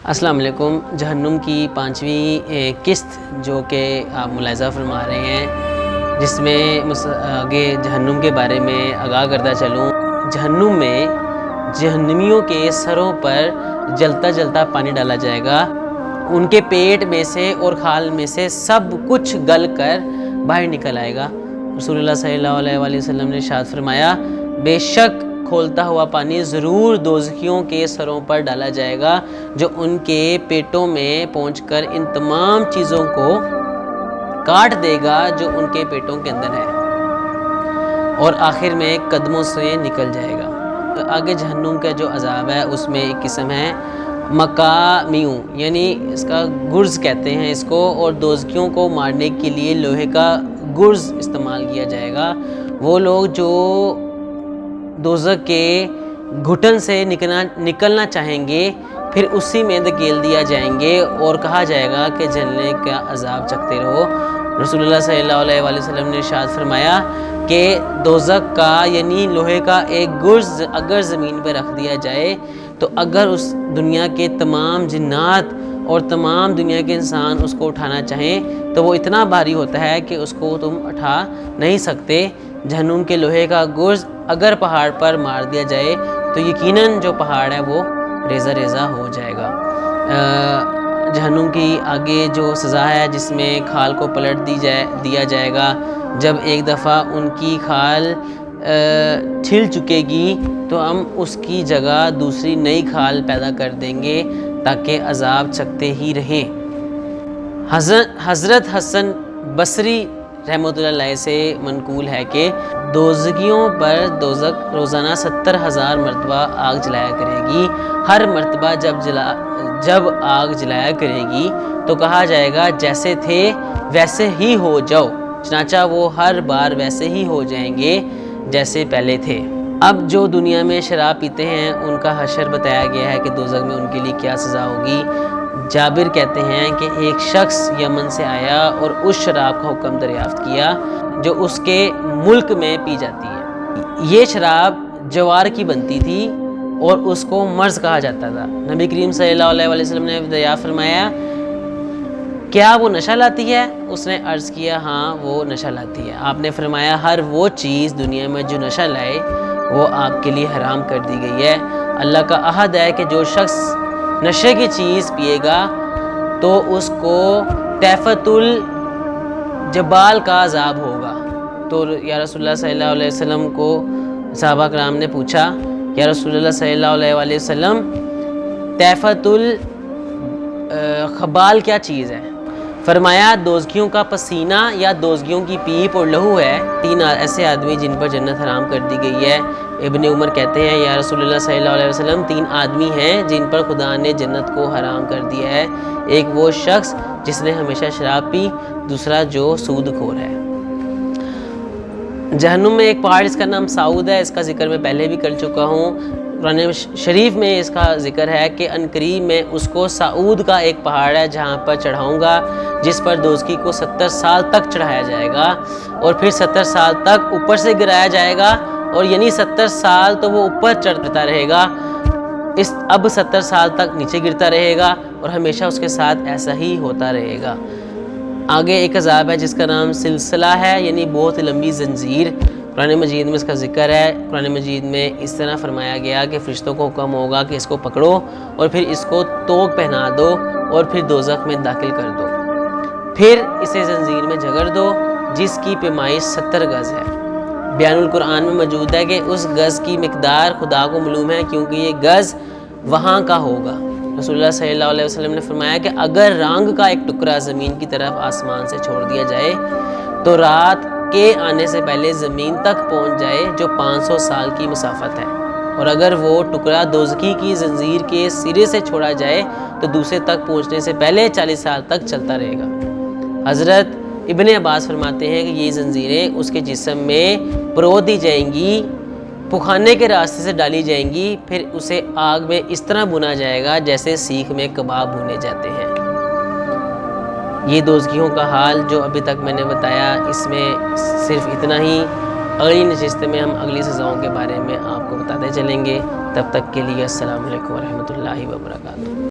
السلام علیکم۔ جہنم کی 5ویں قسط جو کہ آپ ملاحظہ فرما رہے ہیں، جس میں آگے جہنم کے بارے میں آگاہ کرتا چلوں۔ جہنم میں جہنمیوں کے سروں پر جلتا جلتا پانی ڈالا جائے گا، ان کے پیٹ میں سے اور کھال میں سے سب کچھ گل کر باہر نکل آئے گا۔ رسول اللہ صلی اللہ علیہ وآلہ وسلم نے ارشاد فرمایا، بے شک کھولتا ہوا پانی ضرور دوزخیوں کے سروں پر ڈالا جائے گا، جو ان کے پیٹوں میں پہنچ کر ان تمام چیزوں کو کاٹ دے گا جو ان کے پیٹوں کے اندر ہے، اور آخر میں قدموں سے نکل جائے گا۔ آگے جہنم کا جو عذاب ہے اس میں ایک قسم ہے مقامیوں، یعنی اس کا گرز کہتے ہیں اس کو، اور دوزخیوں کو مارنے کے لیے لوہے کا گرز استعمال کیا جائے گا۔ وہ لوگ جو دوزخ کے گھٹن سے نکلنا چاہیں گے پھر اسی میں دھکیل دیا جائیں گے اور کہا جائے گا کہ جلنے کا عذاب چکھتے رہو۔ رسول اللہ صلی اللہ علیہ وآلہ وسلم نے ارشاد فرمایا کہ دوزخ کا یعنی لوہے کا ایک گرز اگر زمین پہ رکھ دیا جائے تو اگر اس دنیا کے تمام جنات اور تمام دنیا کے انسان اس کو اٹھانا چاہیں تو وہ اتنا بھاری ہوتا ہے کہ اس کو تم اٹھا نہیں سکتے۔ جہنم کے لوہے کا گرز اگر پہاڑ پر مار دیا جائے تو یقیناً جو پہاڑ ہے وہ ریزہ ریزہ ہو جائے گا۔ جہنم کی آگے جو سزا ہے جس میں کھال کو پلٹ دیا جائے گا، جب ایک دفعہ ان کی کھال چھل چکے گی تو ہم اس کی جگہ دوسری نئی کھال پیدا کر دیں گے تاکہ عذاب چکھتے ہی رہیں۔ حضرت حسن بصری رحمۃ اللہ علیہ سے منقول ہے کہ دوزخیوں پر دوزخ روزانہ 70,000 مرتبہ آگ جلایا کرے گی۔ ہر مرتبہ جب آگ جلایا کرے گی تو کہا جائے گا جیسے تھے ویسے ہی ہو جاؤ، چنانچہ وہ ہر بار ویسے ہی ہو جائیں گے جیسے پہلے تھے۔ اب جو دنیا میں شراب پیتے ہیں ان کا حشر بتایا گیا ہے کہ دوزخ میں ان کے لیے کیا سزا ہوگی۔ جابر کہتے ہیں کہ ایک شخص یمن سے آیا اور اس شراب کا حکم دریافت کیا جو اس کے ملک میں پی جاتی ہے۔ یہ شراب جوار کی بنتی تھی اور اس کو مرز کہا جاتا تھا۔ نبی کریم صلی اللہ علیہ وآلہ وسلم نے دریافت فرمایا، کیا وہ نشہ لاتی ہے؟ اس نے عرض کیا، ہاں وہ نشہ لاتی ہے۔ آپ نے فرمایا، ہر وہ چیز دنیا میں جو نشہ لائے وہ آپ کے لیے حرام کر دی گئی ہے۔ اللہ کا عہد ہے کہ جو شخص نشے کی چیز پیے گا تو اس کو طیفۃ الجبال کا عذاب ہوگا۔ تو یا رسول اللہ صلی اللہ علیہ وسلم کو صحابہ کرام نے پوچھا، یا رسول اللہ صلی اللہ علیہ وآلہ وسلم طیفۃ الخبال کیا چیز ہے؟ فرمایا، دوزخیوں کا پسینہ یا دوزخیوں کی پیپ اور لہو ہے۔ 3 ایسے آدمی جن پر جنت حرام کر دی گئی ہے۔ ابن عمر کہتے ہیں، یا رسول اللہ صلی اللہ علیہ وسلم 3 آدمی ہیں جن پر خدا نے جنت کو حرام کر دیا ہے۔ ایک وہ شخص جس نے ہمیشہ شراب پی، دوسرا جو سود خور ہے۔ جہنم میں ایک پہاڑ، اس کا نام سعود ہے، اس کا ذکر میں پہلے بھی کر چکا ہوں۔ قرآن شریف میں اس کا ذکر ہے کہ عنقریب میں اس کو سعود کا ایک پہاڑ ہے جہاں پر چڑھاؤں گا، جس پر دوزخی کو 70 سال تک چڑھایا جائے گا اور پھر 70 سال تک اوپر سے گرایا جائے گا، اور یعنی 70 سال تو وہ اوپر چڑھتا رہے گا، اب 70 سال تک نیچے گرتا رہے گا اور ہمیشہ اس کے ساتھ ایسا ہی ہوتا رہے گا۔ آگے ایک عذاب ہے جس کا نام سلسلہ ہے، یعنی بہت لمبی زنجیر۔ قرآن مجید میں اس کا ذکر ہے۔ قرآن مجید میں اس طرح فرمایا گیا کہ فرشتوں کو حکم ہوگا کہ اس کو پکڑو اور پھر اس کو توق پہنا دو اور پھر دوزخ میں داخل کر دو، پھر اسے زنجیر میں جگڑ دو جس کی پیمائش 70 گز ہے۔ بیان القرآن میں موجود ہے کہ اس گز کی مقدار خدا کو معلوم ہے کیونکہ یہ گز وہاں کا ہوگا۔ رسول اللہ صلی اللہ علیہ وسلم نے فرمایا کہ اگر رانگ کا ایک ٹکڑا زمین کی طرف آسمان سے چھوڑ دیا جائے تو رات کے آنے سے پہلے زمین تک پہنچ جائے جو 500 سال کی مسافت ہے، اور اگر وہ ٹکڑا دوزخی کی زنجیر کے سرے سے چھوڑا جائے تو دوسرے تک پہنچنے سے پہلے 40 سال تک چلتا رہے گا۔ حضرت ابن عباس فرماتے ہیں کہ یہ زنجیریں اس کے جسم میں پرو دی جائیں گی، پخانے کے راستے سے ڈالی جائیں گی، پھر اسے آگ میں اس طرح بھونا جائے گا جیسے سیخ میں کباب بھونے جاتے ہیں۔ یہ دوزخیوں کا حال جو ابھی تک میں نے بتایا، اس میں صرف اتنا ہی۔ اگلی نشست میں ہم اگلی سزاؤں کے بارے میں آپ کو بتاتے چلیں گے۔ تب تک کے لیے السلام علیکم ورحمۃ اللہ وبرکاتہ۔